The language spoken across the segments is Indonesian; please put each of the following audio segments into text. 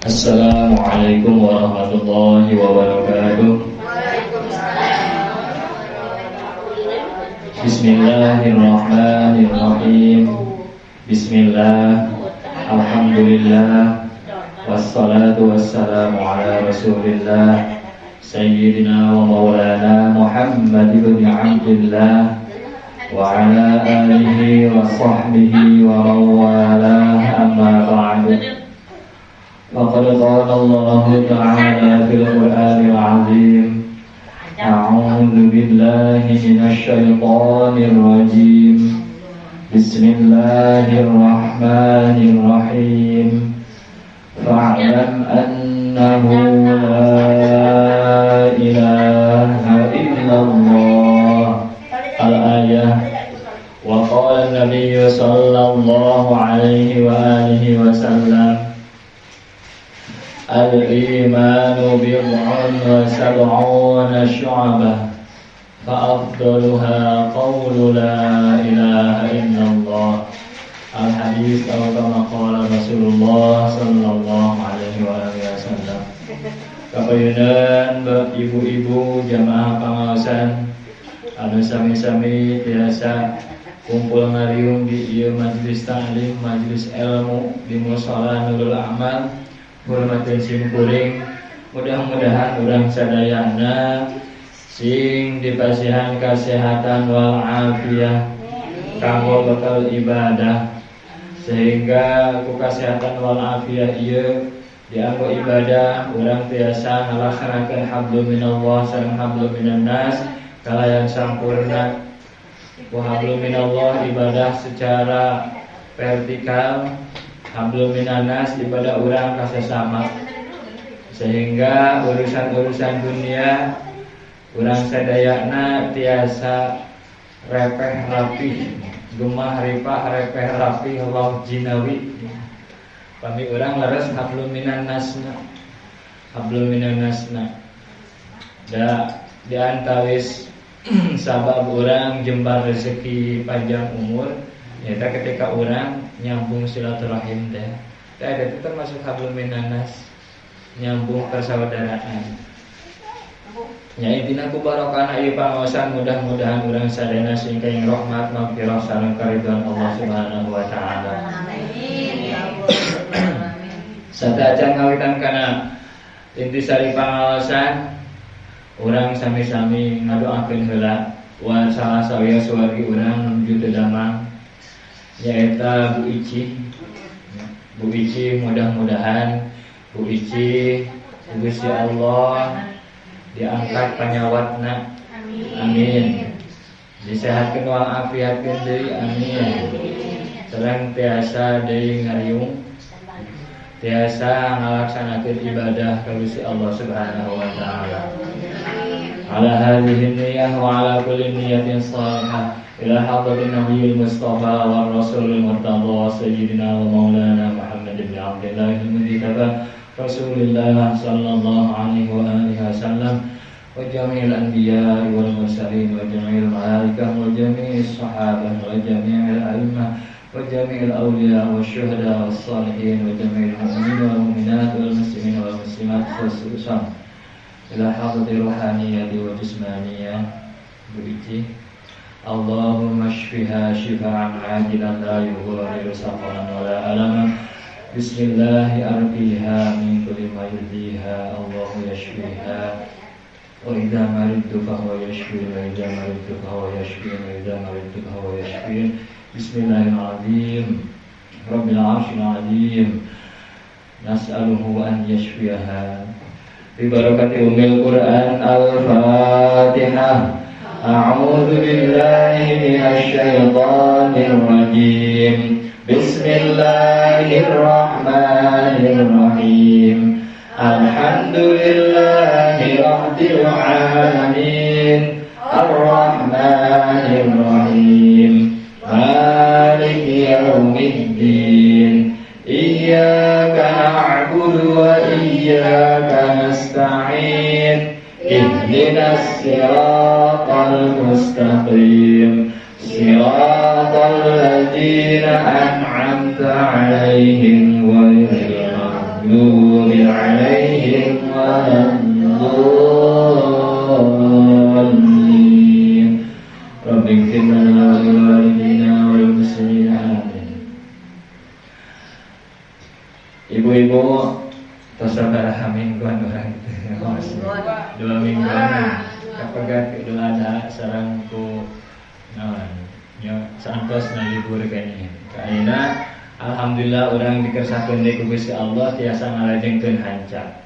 Assalamualaikum warahmatullahi wabarakatuh. Bismillahirrahmanirrahim. Bismillah. Alhamdulillah. Wassalatu wassalamu ala Rasulillah Sayyidina wa maulana Muhammad ibn Abdillah wa ala alihi wa sahbihi wa mawalah, amma ba'du. Laqad qala Allah ta'ala fil Qur'anil 'azim. A'udzu billahi minasy syaithanir rajim. Bismillahirrahmanirrahim. Fa'lam annahu la ilaha illallah. Al-ayah. Wa qala an-nabiy sallallahu alaihi wa alihi wa sallam, al-imanu bid'un wa sab'una syu'abah, fa'afdaluha qawlu la ilaha illallah. Al-hadis kama qala Rasulullah sallallahu alaihi wasallam. Kapayunan ibu-ibu jamaah pangaosan anu sami-sami biasa kumpul ngariung di ieu majelis ta'lim, majelis ilmu di mushola Nurul Amal. Hormatin simkuring, mudah-mudahan urang sadayana sing dipasihan kesehatan wal afiyah kanggo bakal ibadah, sehingga ku kesehatan wal afiyah ieu dianggo ibadah urang tiasa ngalaksanakeun hablum minallah sareng hablum minan nas kalayan sampurna. Ku hablum minallah ibadah secara vertikal, hablum minanas ibadah urang kasesama, sehingga urusan-urusan dunia urang sadayana tiasa repeh rapih, gemah ripah repeh rapih Allah jinawi. Pami urang leres hablum minanasna, hablum minanasna da diantawis sabab urang jembar rezeki panjang umur yaitu ketika orang nyambung silaturahim teh. Itu termasuk hablum minanas, nyambung persaudaraan. Ya intina ku barokahna ieu pangaosan, mudah-mudahan urang sadayana sing kaing rahmat maghfirah sareng karidhoan Allah Subhanahu wa taala. Amin ya rabbal alamin. Sadacan ngawitan kana intisari pangaosan, urang sami-sami ngadoakeun heula wa salah sawiya suwargi urang menuju teu damang, yaitu Bu Ici. Bu Ici mudah-mudahan Bu Ici Gusti Allah diangkat panyawatna, amin. Disehatkeun wal afiatkeun deui, amin. Sareng tiasa deui ngariung, tiasa ngalaksanakeun ibadah ka Gusti Allah Subhanahu wa taala. Ala hadhihi niyyah wa ala kulli niyyatin shalihah ila hadratin nabiyil mustafa wa rasulil murtada sayyidina wa maulana Muhammad ibn Abdillah al-Mujtaba Rasulullah sallallahu alaihi wa alihi wasallam wa jami'il anbiya wal mursalin wa jami'il malaikah wa jami'is sahabah wa jami'il a'immah wa jami'il awliya wa syuhada was salihin wa jami'il mu'minin wal mu'minat wal muslimin wal muslimat khususan ila hadratil ruhaniyati wa jismaniyah. Bu Ici, Allahumma shfiha shifaan ajilan la yughadiru saqaman wala alaman. Bismillahi arqiha min kulli ma yudhiha. Allahu yashfiha. Wa idza maridtu fa huwa yashfin, wa idza maridtu fa huwa yashfin, wa idza maridtu fa huwa yashfin. Bismillahirrahmanirrahim. Rabbil 'arsyil 'azim. Nas'aluhu an yashfiha. Bi barakati ummil Qur'an. Al-Fatihah. A'udzu billahi minasy syaithanir rajim. Bismillahirrahmanirrahim. Alhamdulillahi rabbil alamin. Ar-Rahmanir-Rahim. Maliki yaumiddin. Iyyaka na'budu wa iyyaka nasta'in. Ihdinas siratal mustaqim. Siratal ladzina an'amta 'alaihim ghairil maghdubi المغضوب عليهم ولا الضالين رب اغفر لنا ولوالدينا والمسلمين آمين. Ibu-ibu tersabar mingguan orang 2 mingguan kapegat Idul Adha sareng ku naon nya santos na libur kene kaina alhamdulillah orang dikersakeun deui ku Gusti Allah tiasa ngalajengkeun hancak.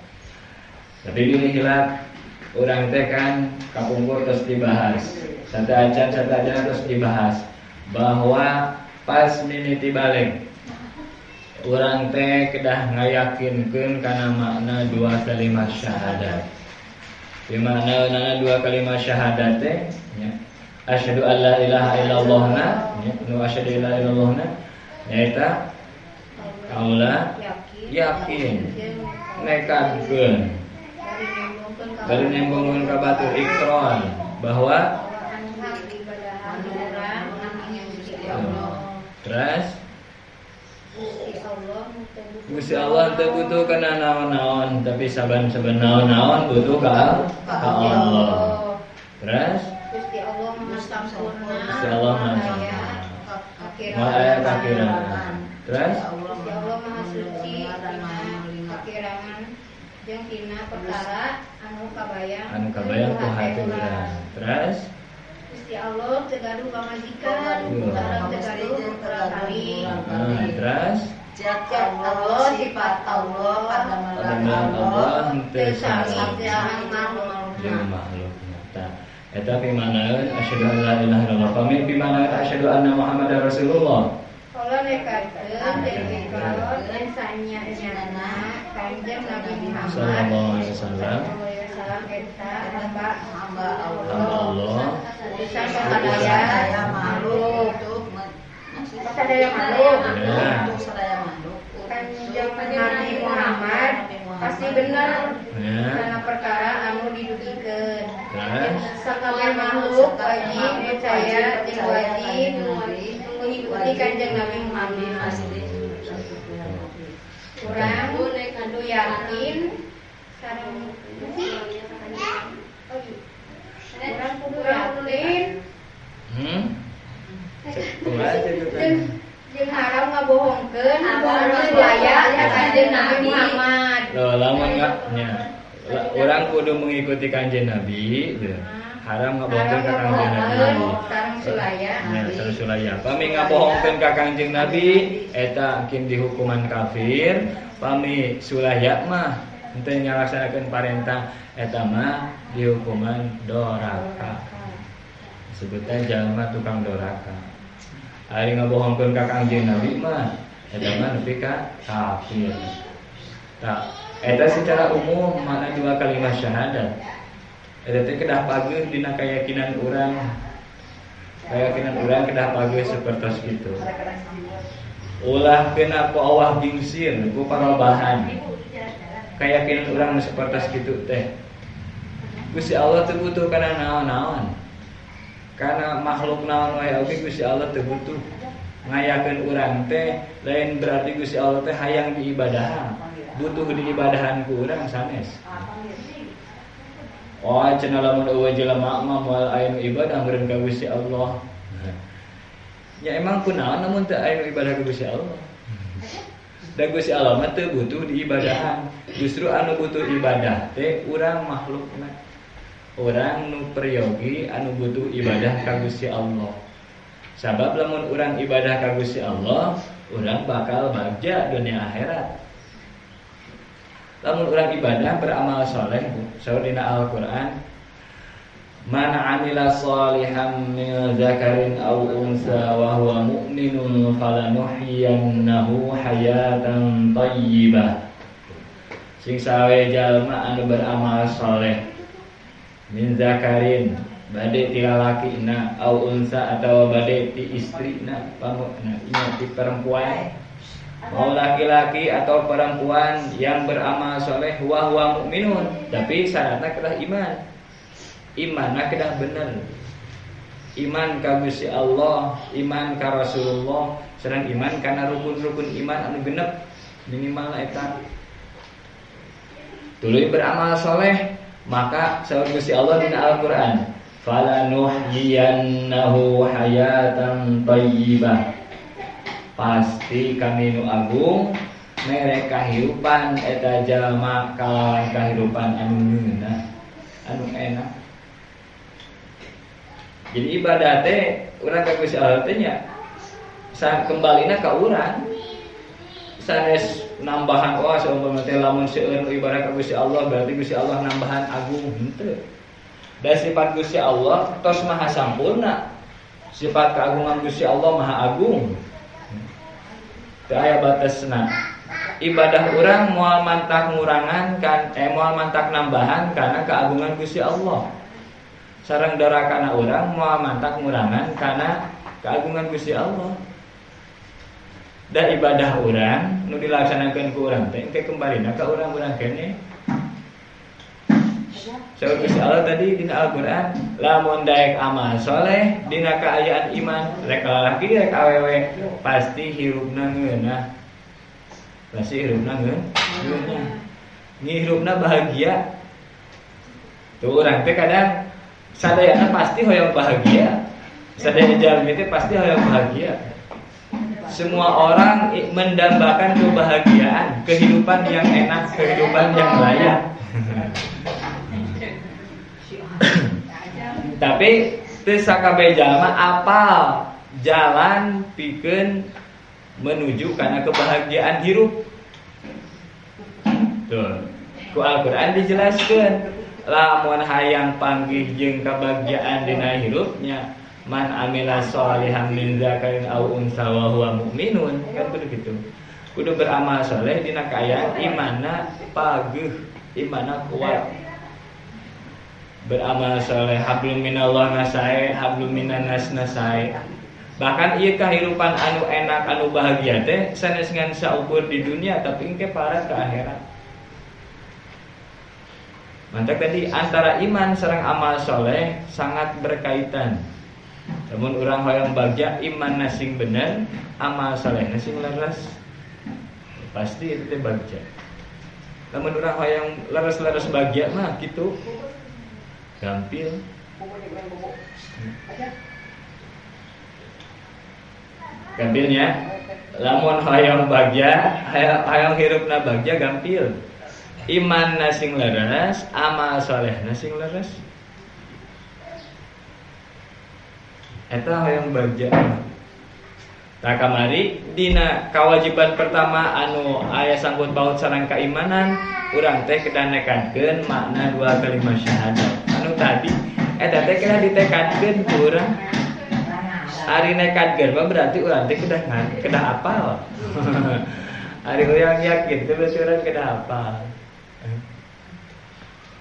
Tapi ini hilap orang teh kan kapungkur terus dibahas sata acan terus dibahas bahwa pas mimiti balik urang teh kedah ngayakinkeun kana makna 2 kalimat syahadat. Di mana 2 kalimat syahadat teh nya asyhadu alla ilaha illallah na nya nu asyhadu alla ilaha illallah na nyaeta kaula yakin nekadkeun bari nyambungkeun ka batur ikrar bahwa terus Gusti Allah teu butuh kana naon-naon tapi saban-saban naon-naon butuh ka Allah. Terus Gusti Allah Maha Sampurna. Gusti Allah Maha Sampurna. Maha kakirangan. Terus Gusti Allah Maha Suci kakirangan jeung tina perkara anu kabayang ku hati urang. Terus Gusti Allah teu gaduh pamajikan, sareng teu gaduh kali. Terus Zat Allah, sifat Allah, padanan Allah, teu sami jeung makhluk. Eta pimanaeun asyhadu an la ilaha illallah. Pami pimanaeun asyhadu anna Muhammadar Rasulullah. Kala nekatkeun jeung sanya-nyana Kanjeng Nabi Muhammad sallallahu alaihi wasallam eta hamba Allah utusan sadaya makhluk. Sadaya makhluk. Kanjeng Nabi Muhammad pasti benar karena perkara anu didugikeun. Sakabeh makhluk wajib percaya jeung wajib mengikuti Kanjeng Nabi Muhammad. Urang kudu yakin sareng urang kudu yakin jeung haram ngabohongkeun anu sulaya ka Kanjeng Nabi Muhammad. Lamun nya urang kudu mengikuti Kanjeng Nabi haram ngabohongkeun ka Kanjeng Nabi sareng sulaya. Nya sareng sulaya. Pami ngabohongkeun ka Kanjeng Nabi eta kin dihukuman kafir, pami sulaya mah henteu nyalaksanakeun parentah eta mah dihukuman doraka. Sebutna jalma tukang doraka. Ari ngabohongkeun ka Kanjeng Nabi mah eta mah nepi ka kafir. Tah, eta secara umum makna 2 kalimat syahadat. Eta teh kedah pageus dina keyakinan urang. Keyakinan urang kedah pageus sapertos kitu. Ulah kena ku awah bingsir ku parobahan. Keyakinan urang sapertos kitu teh. Gusti Allah teu butuh kana naon-naon. Karena makhluk naon wae oge Gusti Allah teu butuh. Ngayakeun urang teh lain berarti Gusti Allah teh hayang diibadahan. Butuh diibadahan ku urang sanes. Oh, cenah lamun eueuh jelema mah moal aya nu ibadah meureun ka Gusti Allah. Ya emang kunaon namun teu aya nu ibadah ka Gusti Allah. Da Gusti Allah mah teu butuh diibadahan. Justru anu butuh ibadah teh urang makhlukna. Orang nu priyogi anu butuh ibadah ka Gusti Allah. Sabab lamun urang ibadah ka Gusti Allah, urang bakal bagja dunia akhirat. Lamun urang ibadah beramal saleh, saur dina Al-Qur'an, man 'amila shalihan min dzakarin aw unsa wa huwa mu'minun falanuhyiyannahu hayatan thayyibah. Sing sawe jalma anu beramal saleh min zakarin bade ti lalakina au unsa atawa bade ti istrina pamukna nya ti perempuan mau laki-laki atau perempuan yang beramal soleh wa huwa mukminun tapi syaratna kedah imanna kedah bener iman ka Gusti Allah iman ka Rasulullah sareng iman kana rukun-rukun iman anu genep minimal eta tuluy beramal soleh, maka saur Gusti Allah dina Al-Qur'an, falanuhyiyannahu hayatan thayyibah. Pasti kami nu agung mere kahirupan eta jalma kalawan kahirupan anu ngeunah, anu enak. Jadi ibadah teh urang ka Gusti Allah teh nya kambalina ka urang. Sanes nambahan seumpama teh lamun seueur ibadah ka Gusti Allah berarti Gusti Allah nambahan agung henteu. Dan sifat Gusti Allah tos maha sampurna. Sifat keagungan Gusti Allah maha agung. Teu aya batasna. Ibadah urang moal mantak ngurangan kan moal mantak nambahan karena keagungan Gusti Allah. Sareng dorakana urang moal mantak ngurangan karena keagungan Gusti Allah. Dan ibadah urang nu dilaksanakeun ku urang teh engke kembalina ka urang-urang keneh. Saur Gusti Allah tadi dina Al-Qur'an, lamun daek amal soleh dina kaayaan iman rek lalaki rek awewe pasti hirupna ngeunah. Pasti hirupna ngeunah. Ngihirupna bahagia. Tuh urang teh kadang sadayana pasti hoyong bahagia. Sadaya jalmi teh pasti hoyong bahagia. Semua orang mendambakan kebahagiaan, kehidupan yang enak, kehidupan yang layak. Tapi teu sakabeh jalma apal jalan pikeun menuju kana kebahagiaan hirup. Tuh, ku Al-Qur'an dijelaskeun, lamun hayang panggih jeung kabahagiaan dina hirupnya, man amila sholihan min dzakarin aw unsa wa huwa mu'minun, kan kudu kitu. Kudu beramal saleh dina kaayaan imanna pageuh, imanna kuat. Beramal saleh hablum minallah nasae, hablum minan nas nasae. Bahkan ieu kahirupan anu enak anu bahagia teh sanes ngan saukur di dunia tapi engke parat ke akhirat. Mantap tadi antara iman sareng amal saleh sangat berkaitan. Namun orang hoyong bagja iman nasing bener, amal saleh nasing leres. Pasti itu teh bagja. Namun orang hoyong leres-leres bagja mah gitu. Gampil. Gampilnya, lamun hoyong bagja, hoyong hirupna bagja gampil. Iman nasing leres, amal saleh nasing leres. Eta hoyong bagja. Nah kamari dina kewajiban pertama anu aya sangkut paut sareng keimanan, urang teh kedah nekankeun makna dua kalimat syahadat. Anu tadi eta teh kedah ditekadkeun ku urang. Ari nekadkeun mah berarti urang teh kedah apal. Ari urang yakin teh berarti urang kedah apal.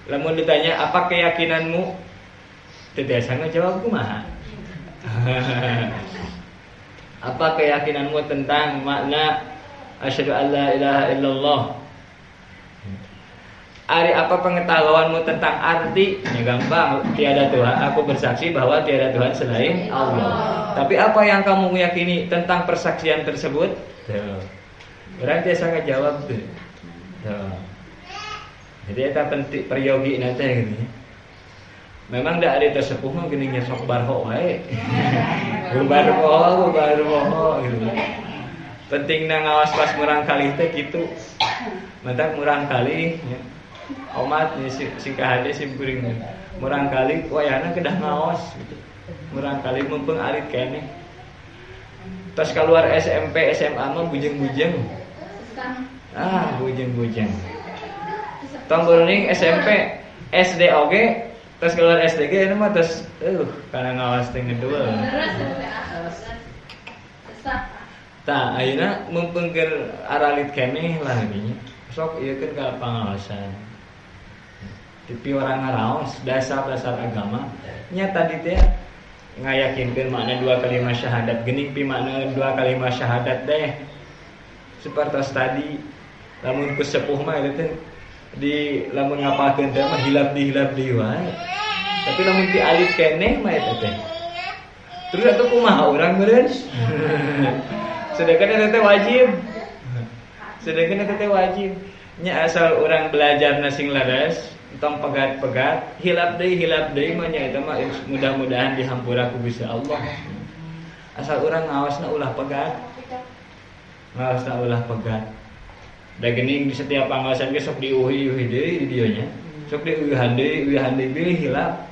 Lamun ditanya apa keyakinanmu? Teu biasa ngajawab kumaha. Apa keyakinanmu tentang makna asyhadu alla ilaha illallah? Ari apa pengetahuanmu tentang arti? Ya gampang, tiada Tuhan, aku bersaksi bahwa tiada Tuhan selain Allah. Tapi apa yang kamu meyakini tentang persaksian tersebut? Berarti saya jawab tuh. Jadi eta penting peryogi nanti gitu. Memang dak ada tersepuh mah geuning nya sok barho wae. Barho gitu. Pentingna ngawas pas murang kali teh kitu. Mantap murang kali nya. Omat nya si kahade sim kuring. Murang kali wayahna kedah ngaos gitu. Murang kali mumpung arit keneh. Pas keluar SMP, SMA mah bujeng-bujeng. Bujeng-bujeng. Tong beruning SMP, SD oge. Terus keluar SDG ini mah terus karena ngawas teh ngedul. Tah ayeuna mumpung keur aralit keneh lah dinya. Sok ieu keun ka pangawasan. Tipi orang ngaraos dasar-dasar agama nya tadi teh ngayakinkeun makna dua kalimat syahadat geuning pi makna dua kalimat syahadat teh. Sapertos tadi lamun ku sepuh mah eta teh di lamun ngapalkeun teh mah hilap di wae. Tapi lamun ti alif keneh mah eta teh. Terus atuh kumaha urang meureun? Sedangkan eta teh wajib. nya asal orang belajar nasing laras tong pegat-pegat hilap deui mah nya eta mah mudah-mudahan dihampura ku Gusti Allah. Asal orang ngaosna ulah pegat. Ngaosna ulah pegat. Da geuning di setiap pangaosan ge sok diuhi-uhi deui di dieu nya. Sok diuihan deui hilap.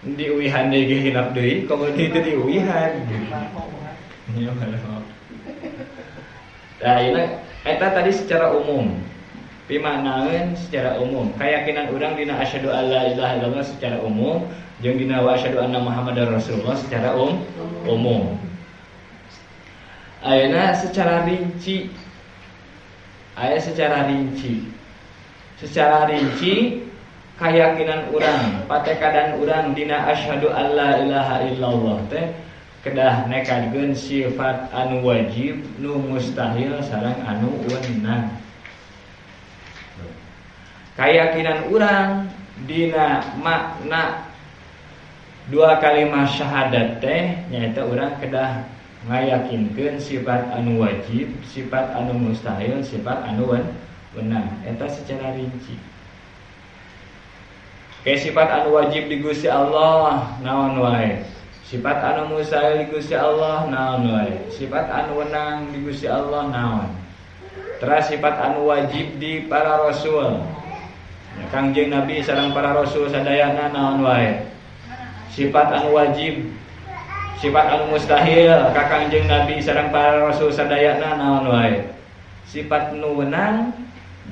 Diuihan deui ge hilap deui, kemudian itu diuihan. Ya malah. Nah, ini eta tadi secara umum. Pimaknaeun secara umum. Keyakinan urang dina asyhadu alla ilaha illallah secara umum jeung dina wa asyhadu anna muhammadar rasulullah secara umum. Ayeuna secara rinci. Secara rinci keyakinan urang, patekadan urang dina asyhadu alla ilaha illallah teh kedah nekadkeun sifat anu wajib nu mustahil sareng anu weunang. Keyakinan urang dina makna dua kalimat syahadat teh nyaeta urang kedah ngayakinkeun sifat anu wajib, sifat anu mustahil, sifat anu weunang. Eta secara rinci. Ke sifat anu wajib di Gusti Allah naon wae. Sifat anu mustahil di Gusti Allah naon wae. Sifat anu weunang di Gusti Allah naon. Terus sifat anu wajib di para rasul. Kangjeng Nabi sareng para rasul sadayana naon wae. Sifat anu wajib, sifat anu mustahil ka Kangjeng Nabi sareng para rasul sadayana naon wae. Sifat nu weunang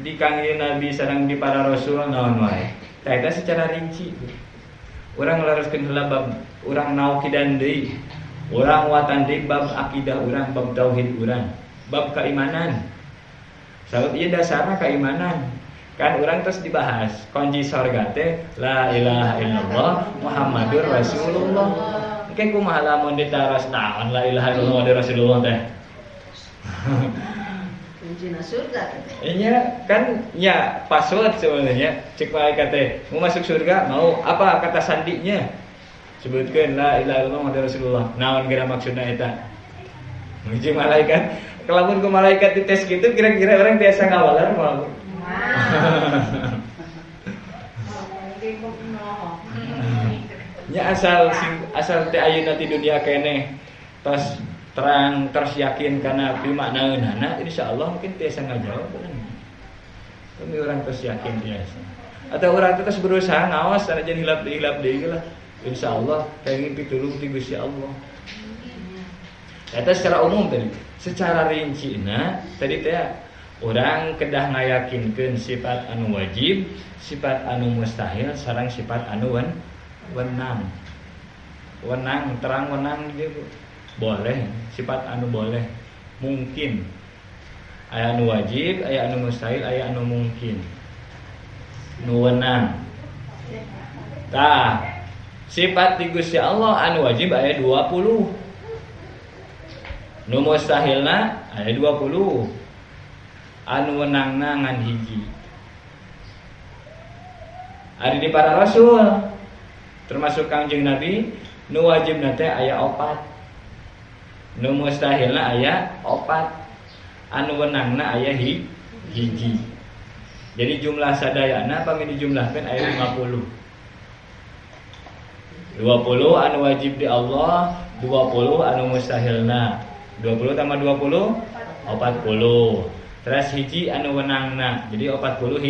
di Kangjeng Nabi sareng di para rasul naon wae. Tah eta secara rinci. Urang laraskeun heula bab urang naukidan deui. Urang watan deui bab akidah urang, bab tauhid urang, bab keimanan. Sabab ieu dasarna keimanan. Kan urang terus dibahas kunci surga teh la ilaha illallah Muhammadur Rasulullah. Engke kumaha lamun ditaras naon la ilaha illallah Muhammadur Rasulullah teh. Kuncina surga teh. Iya kan ya password sebenarnya. Cek malaikat teh mau masuk surga mau apa kata sandinya? Sebutkeun la ilaha illallah Muhammadur Rasulullah. Naon kira maksudna eta? Muji malaikat. Kalamun ku malaikat dites gitu kira-kira orang biasa ngawalar moal. Ya asal teh ayeuna ti dunia keneh tos terang terus yakin kana pimaknaeunana insyaallah mungkin tiasa ngajawab urang. Kami orang terus yakin biasa. Atau orang terus berusaha ngawas sanajan hilap deui lah. Insyaallah kenging pitulung ti Gusti Allah. Eta secara umum tadi. Secara rincina tadi teh urang kedah ngayakinkeun sifat anu wajib, sifat anu mustahil sareng sifat anu weunang. Weunang terang weunang gitu. Boleh, sifat anu boleh, mungkin. Aya anu wajib, aya anu mustahil, aya anu mungkin. Nu weunang. Tah, sifat di Gusti Allah anu wajib aya 20. Nu mustahilna aya 20. Anu weunangna ngan hiji. Ari di para rasul termasuk Kangjeng Nabi nu wajibna teh aya 4. Nu mustahilna aya 4. Anu weunangna aya hiji. Jadi jumlah sadayana pami dijumlahkeun aya 50. 20 anu wajib di Allah, 20 anu mustahilna. 20 tambah 20 40. Terus hiji anu weunangna. Jadi 40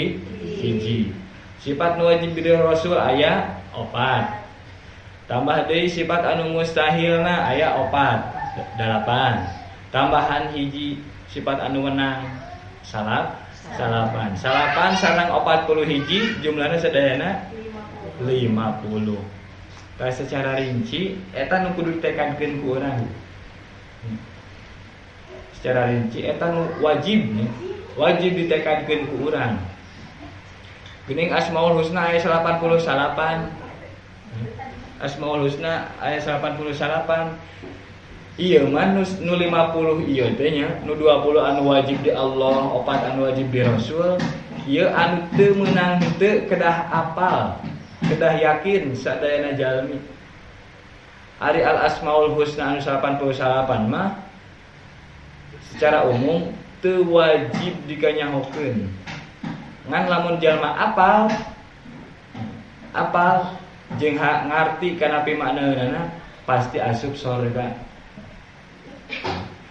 hiji. Sifat nu wajib di Rasul aya 4. Tambah deui sifat anu mustahilna aya 8. Tambahan hiji sifat anu weunang salapan. Salapan sareng 40 hiji jumlahna sadayana 50. Tah secara rinci eta nu kudu ditekankeun ku urang. Secara rinci eta nu wajib ditekankeun ku urang. Geuning Asmaul Husna aya 88. Asmaul Husna aya 88. Ieu mah nu 50 ieu teh nya, nu 20 anu wajib di Allah, 4 anu wajib di Rasul. Ieu anu teu meunang teu kedah apal, kedah yakin sadayana jalmi. Ari al Asmaul Husna anu 88 mah secara umum teu wajib dikanyahokeun. Ngan lamun jalma apal jeung ngarti kana pimaknaeunana pasti asup surga.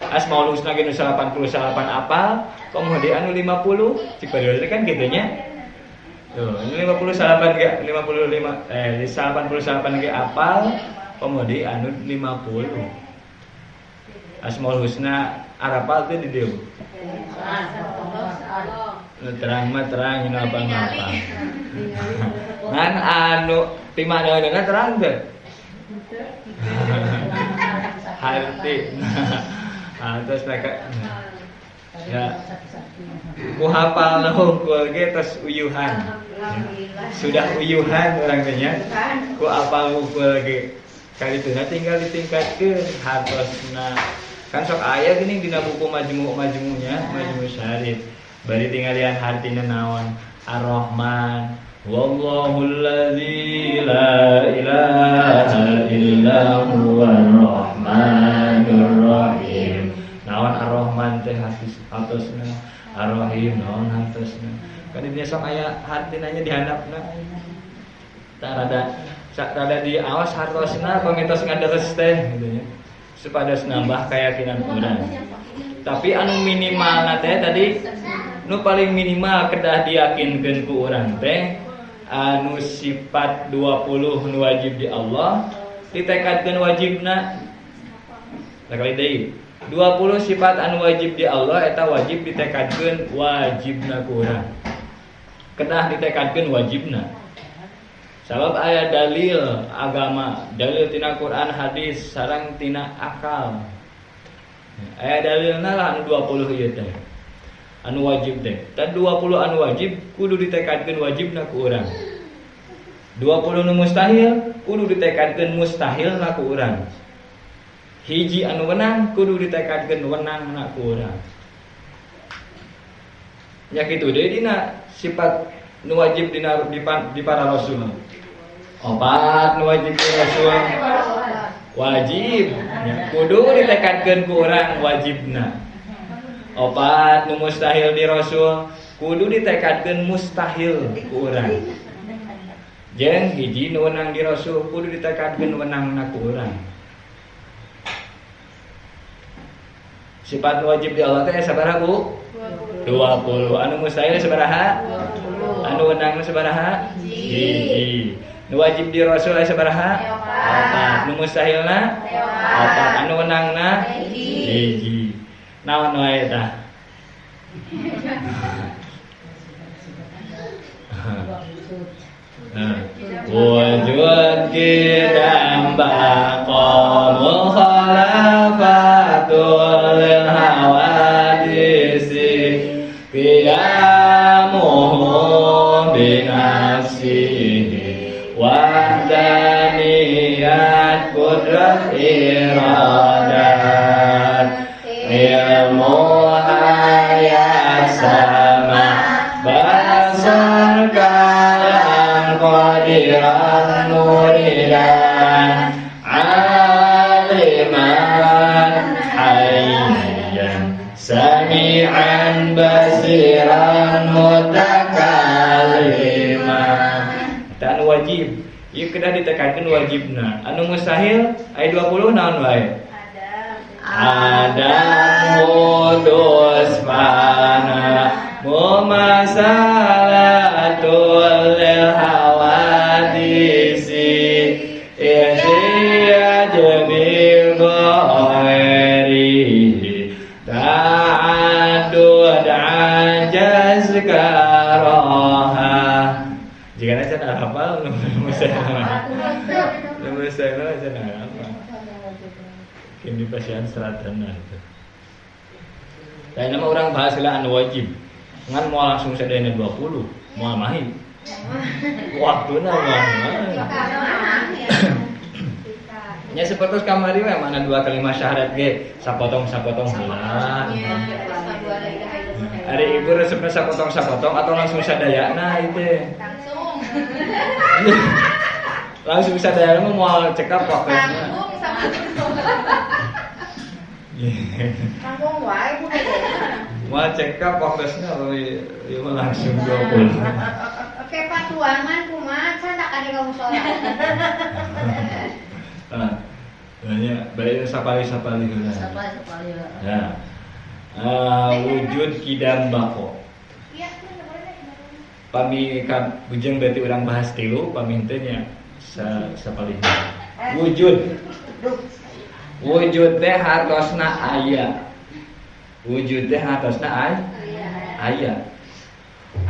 Asmaul Husna ge 88 apal, kemudian anu 50 cik padahal kan gitunya. Tuh, ini 58 ge 88 ge apal, kemudian anu 50. Asmaul Husna arapal teh di dieu. Terang mah terang ngapa-ngapa. Ngan anu pimaknaeunana terang teh. Harti. Terus mereka ya ku hafal hungkul ge tos uyuhan. Sudah uyuhan orang teh nya. Ku hafal hungkul ge. Kalituna tinggal ditingkatkeun hartosna. Kan sok aya geuning dina buku majmu'-majmu'nya, Majmu' Syarif. Bari tinggalian hartina naon? Ar-Rahman. Wallahul ladzi la ilaha illa huwar rahmanur rahim. Naon Ar-Rahman teh hartosna, Ar-Rahim naon hartosna. Kan dinya sok aya hartina nya dihandapna. Tah rada di awas hartosna pangitos ngaderes teh gitu nya. Supados nambah keyakinan urang. Tapi anu minimal teh tadi nu paling minimal kedah diyakinkeun ku urang teh anu sifat 20 nu wajib di Allah ditekadkeun wajibna. Sakali deui 20 sifat anu wajib di Allah eta wajib ditekadkeun wajibna ku urang. Kedah ditekadkeun wajibna. Sabab aya dalil agama, dalil tina Quran, hadis, sareng tina akal. Aya dalilna lah anu 20 ieu teh. Anu wajib teh. Dan 20 anu wajib kudu ditekadkeun wajibna ku urang. 20 nu mustahil kudu ditekadkeun mustahilna ku urang. Hiji anu wenang kudu ditekadkeun wenangna ku urang. Ya kitu deui dina sifat nu wajib di para rasul. Opat nu wajib di rasul. Wajib ya, kudu ditekadkeun ku urang wajibna. Opat nu mustahil di rasul kudu ditekadkeun mustahil ku urang. Jeung hiji nu wenang di rasul kudu ditekadkeun wenangna ku urang. Sifat wajib di Allah teh sabaraha Bu? 20. Anu mustahil sabaraha? 20. Anu wenangna sabaraha? Hiji. Nu wajib di Rasul sabaraha? 4. Nu mustahilna? 4. Anu wenangna? Hiji. Naon wae tah? Wujud kidam baqamul khalafatul lil hawadisi qiyamuhu binafsihi wahdaniyat qudrat iradat ilmu hayat sama basar kalam qadiran muridan aliman hayyan sami'an basiran mutakalliman. Dan wajib ieu kedah ditekankeun wajibna. Anu mustahil aya 20 naon wae? Adam mudus mana mumasalatul lil hawadisi isyadbil ghairi ta'adud ajaz karaha. Jika najan hafal nomor saya najan hafal kini pasian seratan itu. Dan nama orang bahas anu wajib. Ngan mau langsung sadayana 20, mau mahi. Waktuna mah. Nya seperti kamari we mana 2 kalimat syahadat ge sapotong-sapotong heula. Ari ibu resepna sapotong-sapotong atau langsung sadayana itu. Langsung sadayana mau cekap waktunya. Kampung wae Mau check up fokusnya ya langsung 20. Oke Pak Tuangan kumaha sana kali kamu sholat. Banyak baik sapali-sapali heula. Sapali. Ya. Wujud kidam bako. Iya, Pami kan bujeng berarti orang bahas tilu pamintenya sapali. Wujud teh hartosna aya. Wujud teh hartosna aya.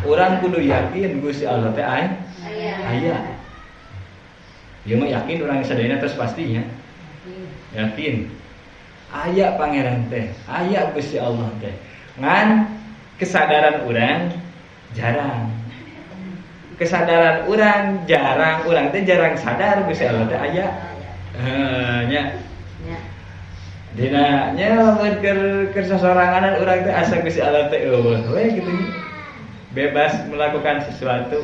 Urang kudu yakin Gusti Allah teh aya. Ieu mah yakin urang sadayana tos pastinya. Yakin. Aya pangeran teh, aya Gusti Allah teh. Ngan kesadaran urang jarang. Kesadaran urang jarang, urang teh jarang sadar Gusti Allah teh aya. Nya. Dina nya lamun keur sasoranganan urang teh asa Gusti Allah teh eueuh we kitu. Bebas melakukan sesuatu.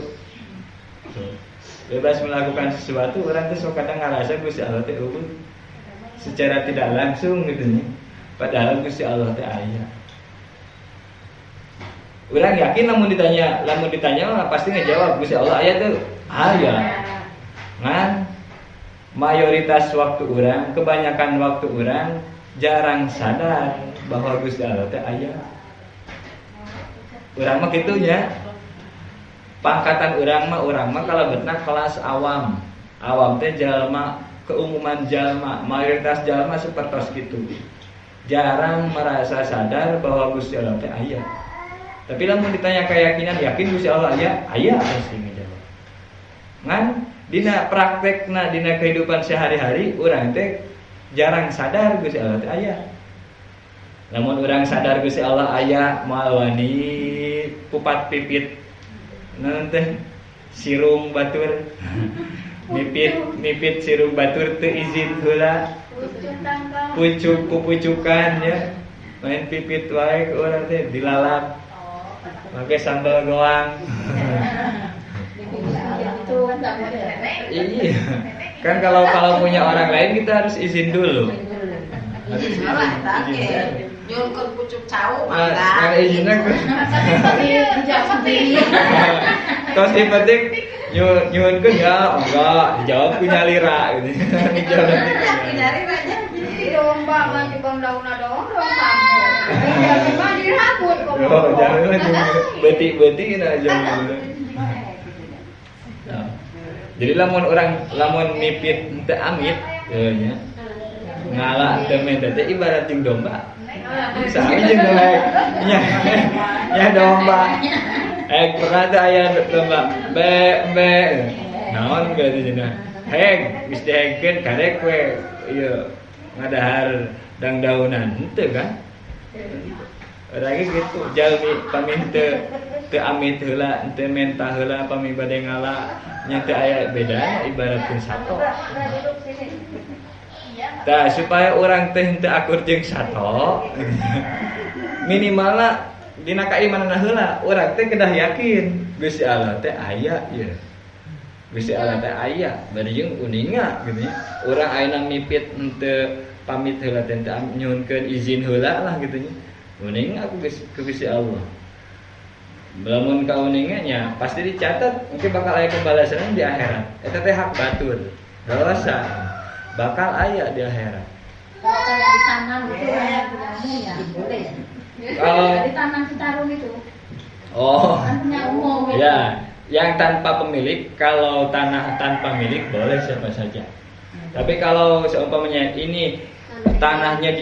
Bebas melakukan sesuatu urang teh sok kadang ngarasa Gusti Allah teh eueuh. Secara tidak langsung gitu nya. Padahal Gusti Allah teh aya. Urang yakin lamun ditanya mah pasti ngejawab Gusti Allah aya tuh. Aya. Ngan mayoritas waktu urang, kebanyakan waktu urang jarang sadar bahwa Gusti Allah teh aya. Urang mah kitu nya. Pangkatan urang mah kalebetna kelas awam. Awam teh jalma keumuman jalma, mayoritas jalma sapertos kitu. Jarang merasa sadar bahwa Gusti Allah teh aya. Tapi lamun ditanya keyakinan, yakin Gusti Allah aya pasti ngejawab. Ngan dina praktekna dina kehidupan sehari-hari urang teh jarang sadar Gusti Allah teh aya. Lamun urang sadar Gusti Allah aya moal wani kupat pipit naon teh sirung batur. Mipit sirung batur teu izin heula. Pucukan ya. Main pipit wae ke urang teh dilalap. Make sambal goang. Iya. Kan kalau punya orang lain kita harus izin dulu. Nyurkeun pucuk cau mangga. Izinna dijawab sendiri. Tos dipetik nyuhunkeun ya enggak dijawab ku nyalira gitu. Dijawab Nyalira aja. Domba mah dibang daunna doang sampo. Jadi mah dirambut kok. Oh, jangan lagi beuti-beuti aja gitu. Jadi lamun mipit teu amit nya. Ngala teu menta teh ibarat jeung domba. Sami jeung nya domba. Pernah teh aya domba be. Naon ge cenah. Heg, geus dihegkeun karek we ieu ngadahar dangdaunan henteu kan? Orangnya gitu, jalmi pami teu amit heula, teu menta heula pami bade ngala, nya teu aya beda ibaratkeun sato. Tah supaya urang teh henteu akur jeung sato, minimalna dina kaimanana heula, urang teh kedah yakin Gusti Allah teh aya ieu. Gusti Allah teh aya, bari jeung uninga gitu nya. Urang ayeuna mipit henteu pamit heula teh nyuhunkeun izin heula lah gitu nya. Uning aku ke Gusti Allah. Lamun ka uninga nya pasti dicatat, mungkin bakal aya pembalasan di akhirat. Eta teh hak batur. Dosa bakal aya di akhirat. Kalau kayak ditanam itu kayak punya ya, boleh ya. Kalau ditanam Citarum itu. Oh. Kan punya umum itu. Ya, yang tanpa pemilik, kalau tanah tanpa milik boleh siapa saja. Tapi kalau seumpamanya ini tanahnya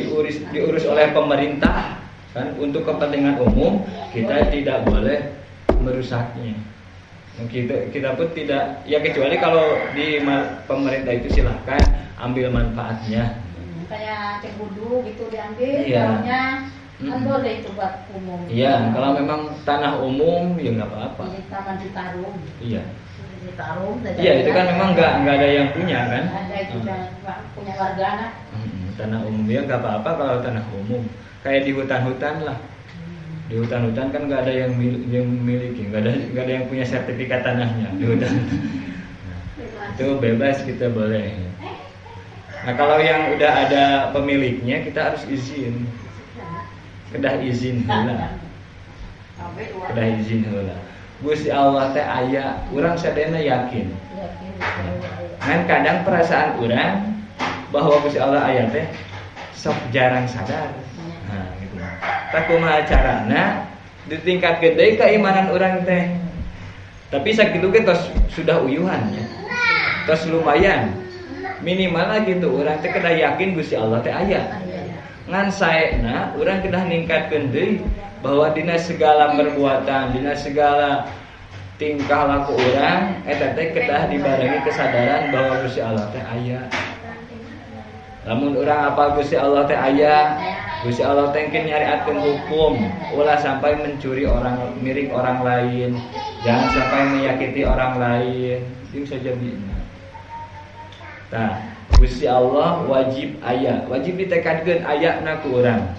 diurus oleh pemerintah kan untuk kepentingan umum, kita tidak boleh merusaknya. Kita pun tidak, ya kecuali kalau di pemerintah itu silahkan ambil manfaatnya. Kayak cengkudu gitu diambil, iya. Daunnya kan boleh itu buat umum. Iya, kalau memang tanah umum ya nggak apa-apa. Di Taman Citarum. Iya. Citarum. Iya, itu kan memang nggak ada yang punya kan? Ada itu punya warga anak. Tanah umum ya nggak apa-apa kalau tanah umum. Kayak di hutan-hutan lah. Di hutan-hutan kan nggak ada yang miliki, nggak ada yang punya sertifikat tanahnya di hutan. Itu bebas kita boleh. Nah kalau yang udah ada pemiliknya kita harus izin. kedah izin heula. Kedah izin heula. Gusti Allah teh aya, urang sadayana yakin. Kan kadang perasaan urang bahwa Gusti Allah aya teh sok jarang sadar. Nah, gitu. Tah kumaha carana ditingkatkeun deui keimanan urang teh. Tapi sakitu ge tos sudah uyuhan ya. Tos lumayan. Minimal gitu urang teh kedah yakin Gusti Allah teh aya. Ngan saena urang kedah ningkatkeun deui bahwa dina segala perbuatan, dina segala tingkah laku urang eta teh kedah dibarengi kesadaran bahwa Gusti Allah teh aya. Lamun urang apal Gusti Allah teh aya, Gusti Allah teh engke nyariatkeun hukum, ulah sampai mencuri orang, mirik orang lain, jangan sampai menyakiti orang lain, jeung sajabina. Tah, Gusti Allah wajib aya, wajib ditekadkeun ayana ku urang.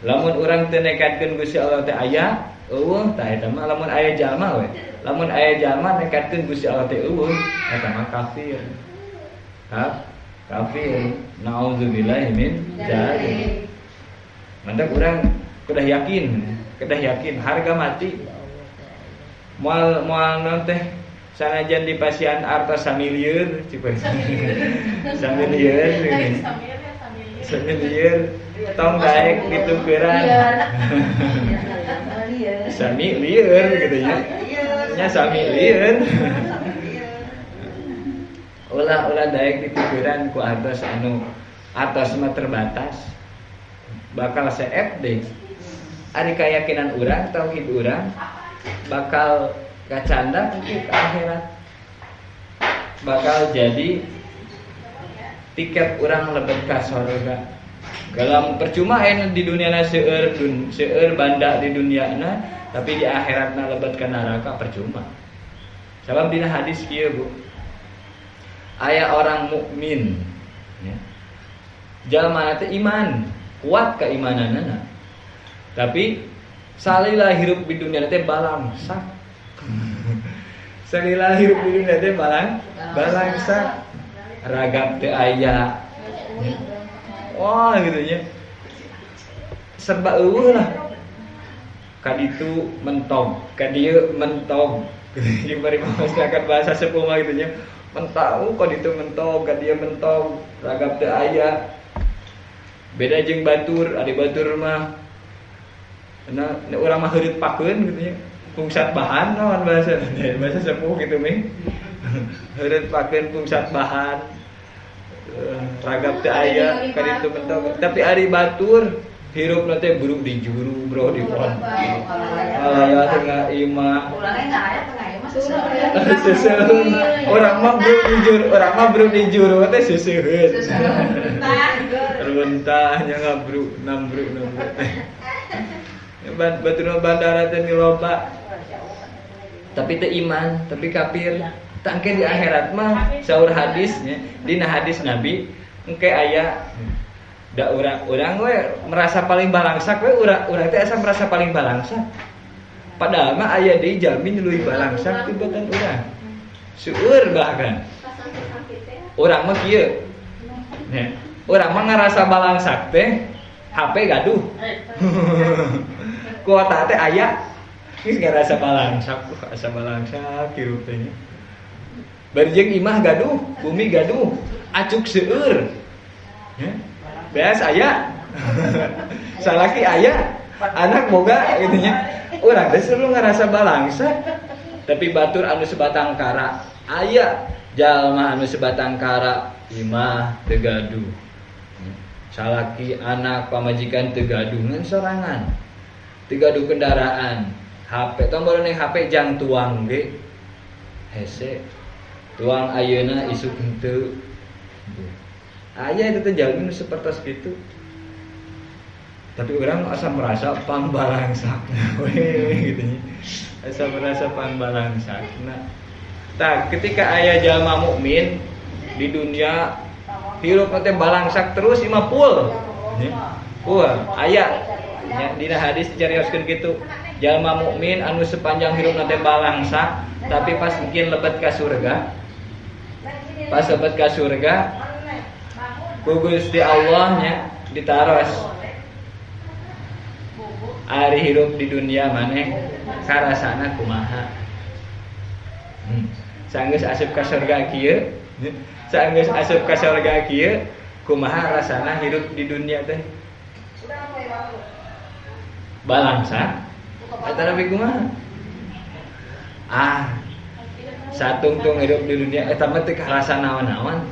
Lamun urang teu nekadkeun Gusti Allah teh aya, eueuh tah eta mah lamun aya jalma we. Lamun aya jalma nekadkeun Gusti Allah teh eueuh, eta mah kafir. Kafir. Nauzubillahi min dzalik. Mantap urang kedah yakin harga mati. Moal naon teh sanajan dipasihan artos samilieur cipeun. Samilieur. Samilieur tong daek ditukeran. Samilieur gitu ya. Nya samilieur. Ulah daek ditukeran ku artos anu artos mah terbatas. Bakal CFD. Ari keyakinan urang, tauhid urang bakal kacanda ke akhirat. Bakal jadi tiket urang lebet ka surga. Dalam percuma di duniana seueur banda di duniana, tapi di akhiratna lebet ka neraka percuma. Sabab dina hadis kieu Bu. Aya orang mukmin ya. Jalma teh iman, kuat keimananana. Tapi salila hirup di dunia teh balangsak. Salila hirup di dunia teh balangsak. Ragap teh aya. Wah gitu nya. Serba eueuh lah. Kaditu mentong, kadieu mentong. Jeung bari masyarakat bahasa sepuh mah gitu nya. Mentau kaditu mentong, kadieu mentong, ragap teh aya. Beda jeung batur, adi batur mah nah urang mah heureut pakeun gitu nya. Pungsat bahan naon bahasa sepuh gitu meh. Heureut pakeun pungsat bahan. Ragap teh aya kaditu mentong. Tapi ari batur hirupna teh buruk di juru, bro di pohon. Aya tengah imah. Urangnya enggak aya tengah imah seseuheun. Urang mah buruk di juru teh seseuheun. Terbentah nya ngabruk nambruk teh. Baturna bandara teh loba. Tapi teu iman, tapi kafir. Tangke di akhirat mah saur hadisnya, dina hadis Nabi engke aya da urang we merasa paling balangsak we urang teh asa merasa paling balangsak. Padahal mah aya deui jalmi nu leuwih balangsak tibatan urang. Seueur bahkan. Urang mah kieu. Nya, urang mah ngarasa balangsak teh HP gaduh. Kuota teh aya. Geus ngarasa balangsak, asa balangsak kieu teh nya. Bari jeung imah gaduh, bumi gaduh, acuk seueur. Ya. Beas aya. Salaki aya, anak boga gitu nya. Urang teh selalu ngarasa balangsak. Tapi batur anu sebatang kara, aya jalma anu sebatang kara, imah teu gaduh. Salaki anak pamajikan teu gaduh ngan sorangan. Teu gaduh kendaraan. HP tombol ning HP jang tuang ge. Hese. Tuang ayeuna isuk henteu. Aya itu teh jalmi nu sapertos kitu. Tapi urang asa merasa pambalangsak we gitu nya. Asa merasa pambalangsak. Tah ketika aya jalma mukmin di dunia hirup teh balangsak terus imah pul. Aya dina hadis dicarioskeun kitu. Jalma mukmin anu sepanjang hirupna teh balangsak, tapi pas mungkin lebet ka surga. Pas lebet ka surga, ku Gusti Allah nya ditaros. ari hirup di dunia maneh karasana kumaha. Saenggeus asup ka surga kieu, saenggeus asup ka surga kieu, kumaha rasana hirup di dunia teh? Balangsa. Eta nabi kumaha? Satungtung hidup di dunia eta mah teu karasa naon-naon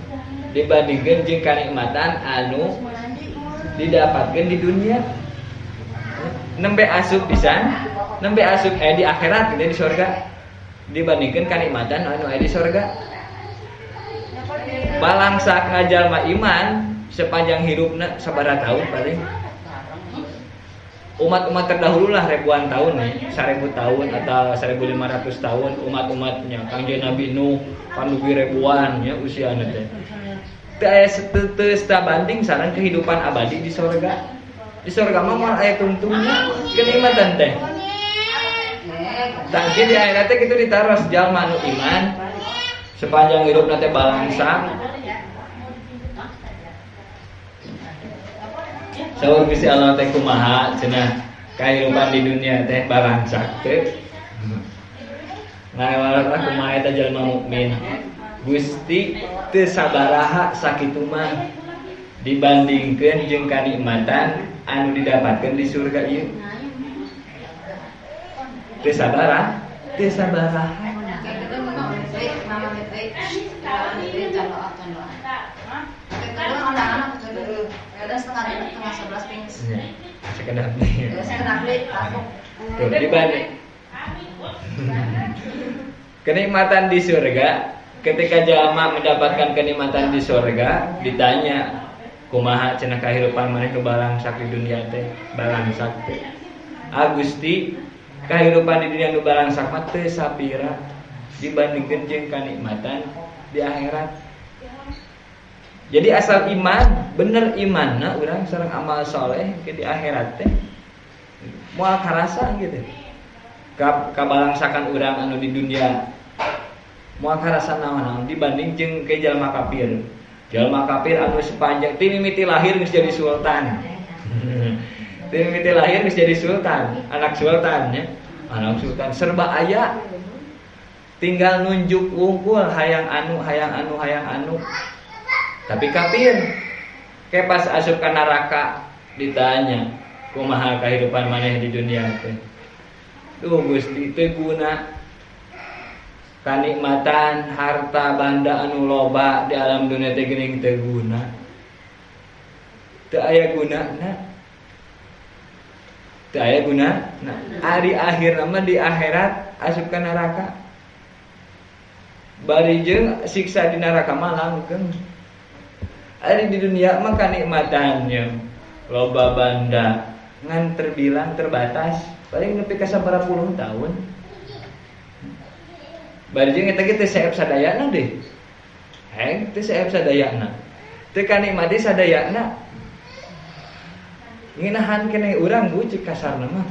dibandingkeun jeung kanikmatan anu didapatkeun di dunia. Nembe asup pisan, nembe asup di akhirat gede di surga dibandingkeun kanikmatan anu aya di surga. Balangsa ngajalma iman sepanjang hidupna sabaraha tahun paling. Umat-umat terdahulu lah ribuan tahun nih, 1000 tahun atau 1500 tahun umat-umatnya Kangjeng Nabi Nuh panugi ribuan ya usiana teh. Teu aya teu banding sareng kehidupan abadi di surga. Di surga mah moal aya tungtungna kenikmatan teh. Tah di akhirat teh kitu ditaros jalma anu iman sepanjang hidupna teh balangsa. Saur Gusti Allah teh kumaha cenah kahirupan di dunia teh balangsak teh. Ngawalatna kumaha eta jalma mukmin. Gusti teu sabaraha sakitu mah dibandingkeun jeung kanikmatan anu didapatkeun di surga ieu. Teu sabaraha, teu sabaraha. Ada setengah 11 pings. Sekedar nih. Sekedar beli langsung. Tuh dibanding. Kenikmatan di surga, ketika jalma mendapatkan kenikmatan di surga, ditanya kumaha cenah kahirupan maneh nu balangsak di dunia teh, balangsak teh. Gusti, kahirupan di dunia nu balangsak mah teu sapira dibandingkeun jeung kanikmatan di akhirat. Jadi asal iman, bener imanna urang sareng amal soleh ke di akhirat teh moal karasa gitu. Kabalangsakan urang anu di dunia moal karasa naon-naon dibanding jeung ke jalma kafir. Jalma kafir anu sepanjang ti mimiti lahir geus jadi sultan. Ti mimiti lahir geus jadi sultan, anak sultan ya. Anak sultan serba aya. Tinggal nunjuk wungkul hayang anu. Tapi kafir kayak pas asup ka neraka ditanya kumaha kehidupan maneh di dunia teh. Duh Gusti teu guna kanikmatan harta banda anu loba di alam dunia teh geuning teu guna. Teu aya gunana. Teu aya gunana. Ari akhir mah di akhirat asup ka neraka. Bari jeung siksa di neraka mah langgeng. Ari di dunia mah kanikmatannya loba banda ngan terbilang terbatas paling nepi ka sabaraha puluh tahun. Bari jeung eta ge teh saep sadayana deh. Teu saep sadayana. Teu kanikmati sadayana. Nginahan keneh urang bu cik kasarna mah.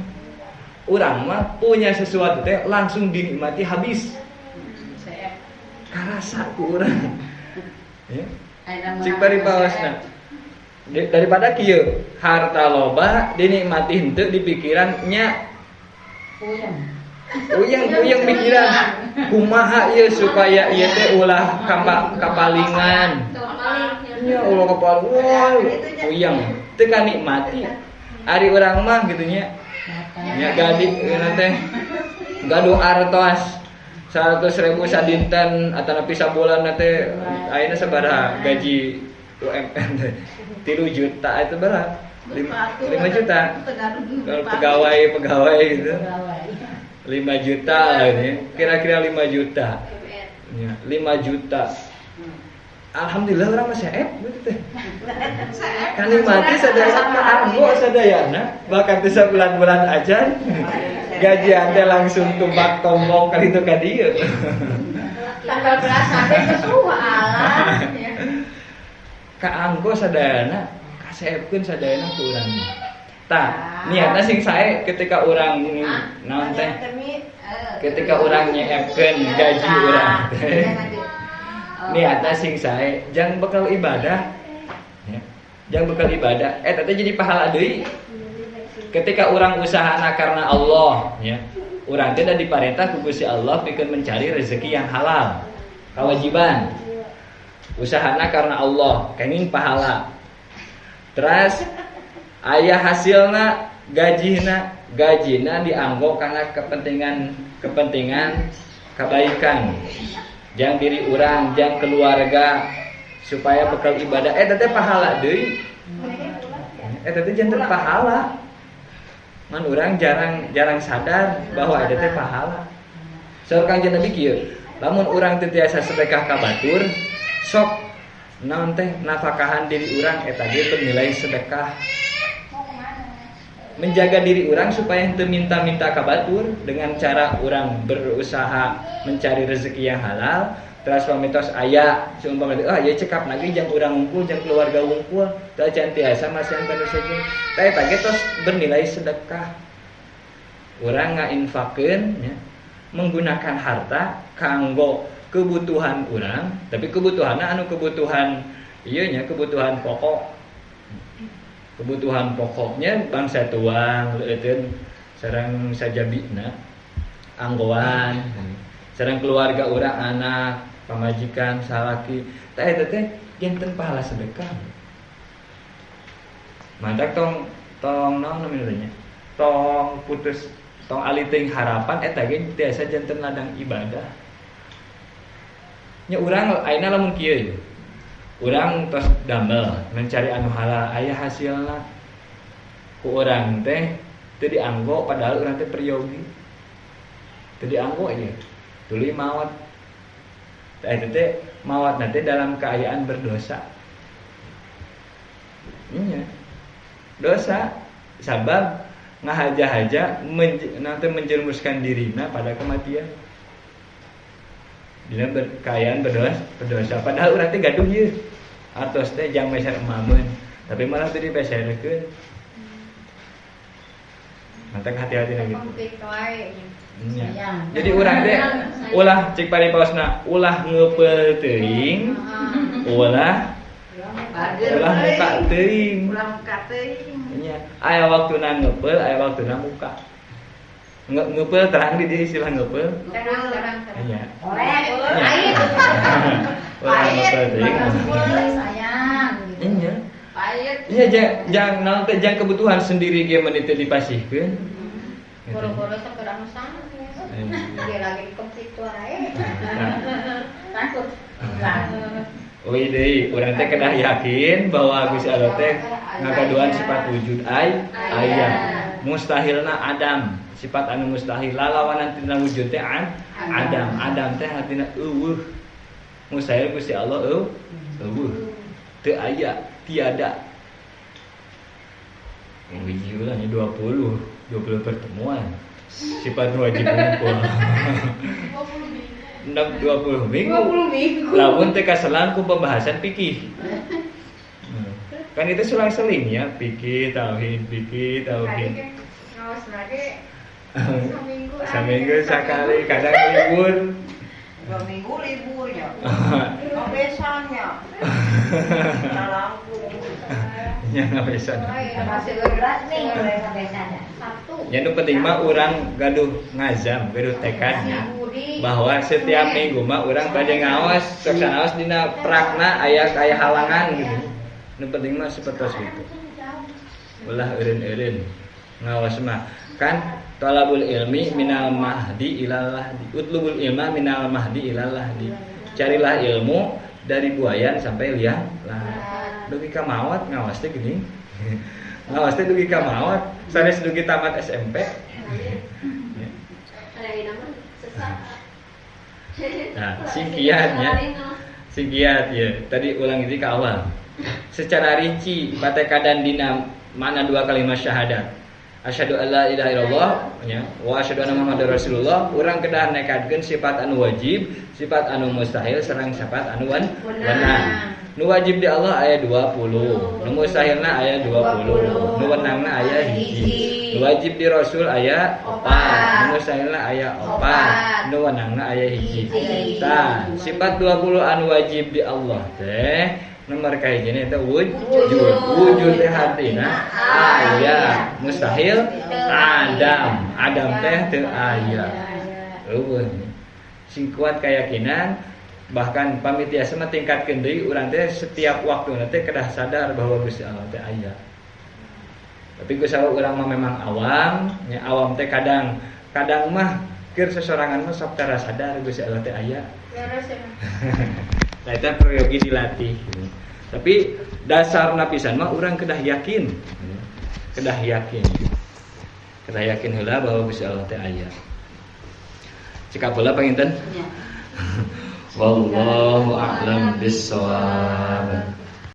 Urang mah punya sesuatu teh langsung dinikmati habis. Karasa ku urang. Ya. Cik bari bawasna daripada kieu harta loba dinikmati henteu di pikiran nya uyang pikiran kumaha ieu supaya ieu teh ulah kapalingan nya ulah kapalingan uyang teu kanikmati ari urang mah kitu nya gadik teh gaduh artos 100.000 sadinten atau nepi sabulan teh ayeuna sabaraha gaji UMR teh 3 juta itu berapa? 5 juta. Kalau pegawai gitu. 5 juta lah ini. Kira-kira 5 juta. Ya, 5 juta. Alhamdulillah orang masih gitu teh. Kanikmati sadayana anggo sadayana bahkan teh bulan-bulan aja. Gajian teh langsung tumbak tombok kali itu ka dieu. Tanggal belas sampai kesuwa alam. Kaanggo sadayana, kasaepkeun sadayana ku urang. Tah, niatna sing sae ketika urang naon teh? Ketika urang nyeepkeun gaji urang teh. Niatna sing sae, jang bekal ibadah. Ya. Jang bekal ibadah, eta teh jadi pahala deui. ketika orang usahana karena Allah ya. Urang teh da diparentah ku Gusti Allah pikeun mencari rezeki yang halal. Kewajiban. Usahana karena Allah, kenging pahala. Terus aya hasilna gajina dianggo karena kepentingan kebaikan. Jang diri urang, jang keluarga supaya bekal ibadah. Teh pahala deui. Teh janten pahala. Man urang jarang sadar bahwa ada teh pahala. Saur Kangjeng Nabi kieu, lamun urang teu tiasa sedekah ka batur, sok naon teh nafakahan diri urang eta ge bernilai sedekah. Menjaga diri urang supaya henteu minta-minta ka batur dengan cara urang berusaha mencari rezeki yang halal. Terus pamitos aya seumpama ieu cekap lagi jang urang ngumpul jang keluarga ngumpul teu can tiasa masih anu saja teh eta ge tos bernilai sedekah urang ngainfakeun ya menggunakan harta kanggo kebutuhan urang tapi kebutuhanna anu kebutuhan ieu nya kebutuhan pokoknya bangsa tuang leuteun sareng sajabina anggoan sareng keluarga urang anak pamajikan salaki teh eta teh janten pahala sedekah. Mantak tong naon namanya? Tong putus tong ali teuing harapan eta ge tiasa janten ladang ibadah. Nya urang ayeuna lamun kieu. Urang tos damel mencari anu halal aya hasilna. Ku urang teh teu dianggo padahal urang teh priyogi. Teu dianggo ieu. Tuluy maot. Eta teh maot nanti dalam keadaan berdosa. Iya. Dosa sabab ngahaja-haja nanti menjerumuskan dirina pada kematian. Dina keadaan berdosa padahal urang teh gaduh ieu. Atos teh jang meser emameun, tapi malah teu dipeserkeun. Mantak hati-hati gitu. Ya. Jadi urang teh ulah cek paripaosna ulah ngeupel teuing ulah muka teuing nya aya waktuna ngeupel aya waktuna muka ngeupel terang di istilah ngeupel terang nya ulah ngeupel teuing sayang nya iya jangan naon teh jangan kebutuhan sendiri ge meuni teu dipasihkeun boro-boro sekedar nusan dia lagi komplit wae. Takut. Oh deui urang teh kedah yakin bahwa Gusti Allah teh ngagaduhan sifat wujud aya. Mustahilna Adam, sifat anu mustahil lawanan tina wujud teh Adam. Adam teh artina eueuh. Mustahil Gusti Allah eueuh. Teu aya, tiada. Hiji ulah 20 pertemuan. Sifat wajib ngumpul 20 minggu lamun teh kaselang ku pembahasan fikih kan itu selang-seling ya fikih tauhid ngaos lagi seminggu sekali kadang libur 2 minggu liburnya ngobesannya nya ngabesan masih berat nih ngobesannya yang penting mah urang gaduh ngazam, gaduh tekadnya bahwa setiap minggu mah urang bade ngaos, sok sanaos dina prakna aya halangan gitu. Nu penting mah sapertos gitu. Ulah eureun-eureun ngaos mah kan talabul ilmi minal mahdi ilal lahdi. Utlubul ilma minal mahdi ilal lahdi. Carilah ilmu dari buayan sampai liang lahat. Dugi ka maot ngaos teh geuning. Ngawas teh dugi ka maot, sanes dugi tamat SMP. Nah, singkiat ya. Tadi ulang itu ke awal. Secara rinci patekadan dina mana 2 kalimat syahadat. Asyhadu alla ilaha illallah nya wa asyhadu anna muhammadar rasulullah. Urang kedah nekadkeun sifat anu wajib, sifat anu mustahil sareng sifat anu wenang. Nu wajib di Allah aya 20, nu mustahilna aya 20, nu wenangna aya 1. Nu wajib di Rasul aya 4, nu mustahilna aya 4, nu wenangna aya 1. Tah, sifat 20 anu wajib di Allah teh Nomor kahijina itu wujud teh hartina aya, mustahil adam teh teu aya. Eueuh. Sing kuat keyakinan bahkan pamitiasa mah tingkatkeun deui urang teh setiap waktuna teh kedah sadar bahwa Gusti Allah teh aya. Tapi Gusti Allah urang mah memang awam, nya awam teh kadang mah keur sesorangan mah sok tara sadar Gusti Allah teh aya. Nah, itu peryogi dilatih. Tapi dasarna pisan mah urang kedah yakin. Kedah yakin heula bahwa Gusti Allah teh aya. Cika bola panginten? Wallahu a'lam bissawab.